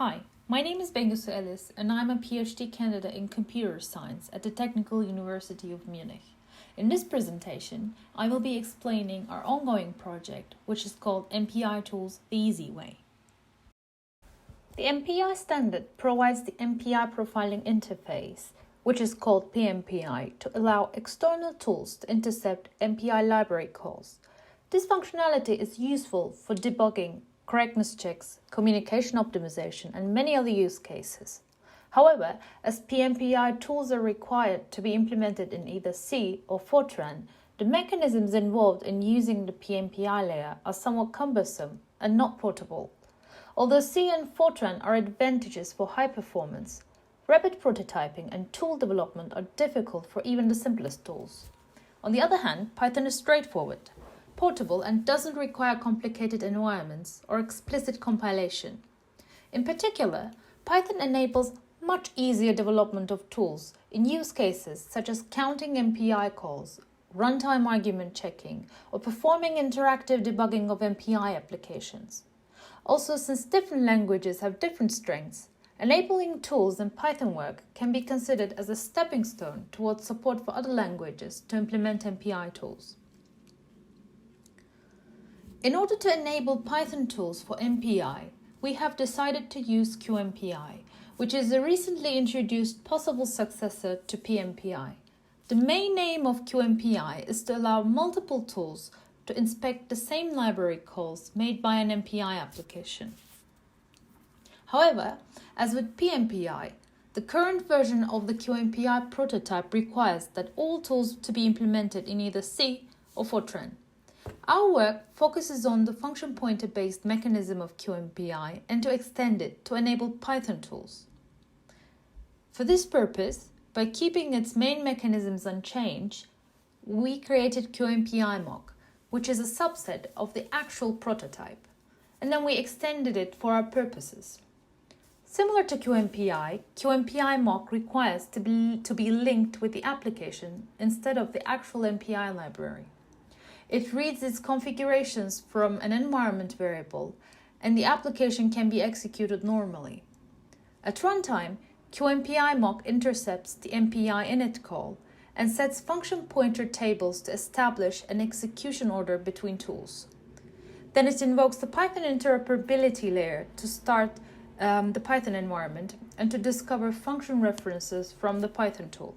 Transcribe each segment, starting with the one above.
Hi, my name is Bengisu Elis and I'm a PhD candidate in computer science at the Technical University of Munich. In this presentation, I will be explaining our ongoing project, which is called MPI Tools the Easy Way. The MPI Standard provides the MPI Profiling Interface, which is called PMPI, to allow external tools to intercept MPI library calls. This functionality is useful for debugging, correctness checks, communication optimization, and many other use cases. However, as PMPI tools are required to be implemented in either C or Fortran, the mechanisms involved in using the PMPI layer are somewhat cumbersome and not portable. Although C and Fortran are advantages for high performance, rapid prototyping and tool development are difficult for even the simplest tools. On the other hand, Python is straightforward, portable, and doesn't require complicated environments or explicit compilation. In particular, Python enables much easier development of tools in use cases such as counting MPI calls, runtime argument checking, or performing interactive debugging of MPI applications. Also, since different languages have different strengths, enabling tools in Python work can be considered as a stepping stone towards support for other languages to implement MPI tools. In order to enable Python tools for MPI, we have decided to use QMPI, which is a recently introduced possible successor to PMPI. The main aim of QMPI is to allow multiple tools to inspect the same library calls made by an MPI application. However, as with PMPI, the current version of the QMPI prototype requires that all tools to be implemented in either C or Fortran. Our work focuses on the function pointer-based mechanism of QMPI and to extend it to enable Python tools. For this purpose, by keeping its main mechanisms unchanged, we created QMPI mock, which is a subset of the actual prototype, and then we extended it for our purposes. Similar to QMPI, QMPI mock requires to be linked with the application instead of the actual MPI library. It reads its configurations from an environment variable, and the application can be executed normally. At runtime, QMPI mock intercepts the MPI init call and sets function pointer tables to establish an execution order between tools. Then it invokes the Python interoperability layer to start the Python environment and to discover function references from the Python tool.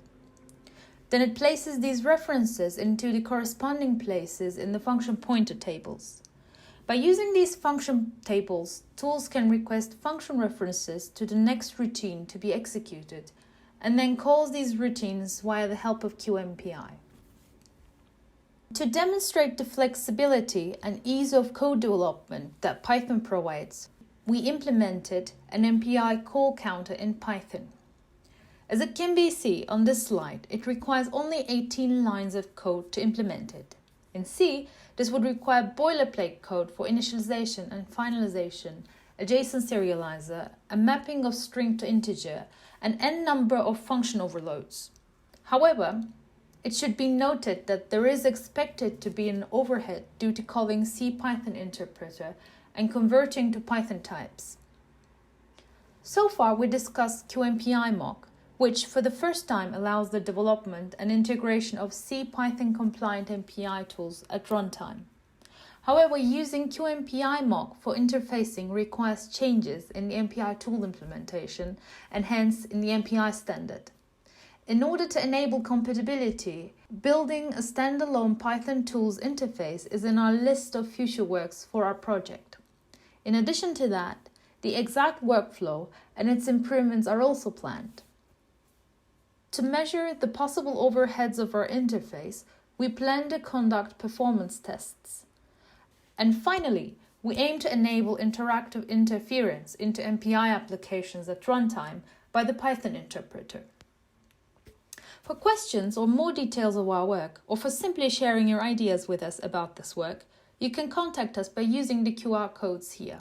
Then it places these references into the corresponding places in the function pointer tables. By using these function tables, tools can request function references to the next routine to be executed, and then calls these routines via the help of QMPI. To demonstrate the flexibility and ease of code development that Python provides, we implemented an MPI Call Counter in Python. As it can be seen on this slide, it requires only 18 lines of code to implement it. In C, this would require boilerplate code for initialization and finalization, a JSON serializer, a mapping of string to integer, and n number of function overloads. However, it should be noted that there is expected to be an overhead due to calling CPython interpreter and converting to Python types. So far, we discussed QMPI mock, which for the first time allows the development and integration of CPython compliant MPI tools at runtime. However, using QMPI mock for interfacing requires changes in the MPI tool implementation and hence in the MPI standard. In order to enable compatibility, building a standalone Python tools interface is in our list of future works for our project. In addition to that, the exact workflow and its improvements are also planned. To measure the possible overheads of our interface, we plan to conduct performance tests. And finally, we aim to enable interactive interference into MPI applications at runtime by the Python interpreter. For questions or more details of our work, or for simply sharing your ideas with us about this work, you can contact us by using the QR codes here.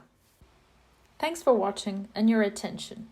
Thanks for watching and your attention.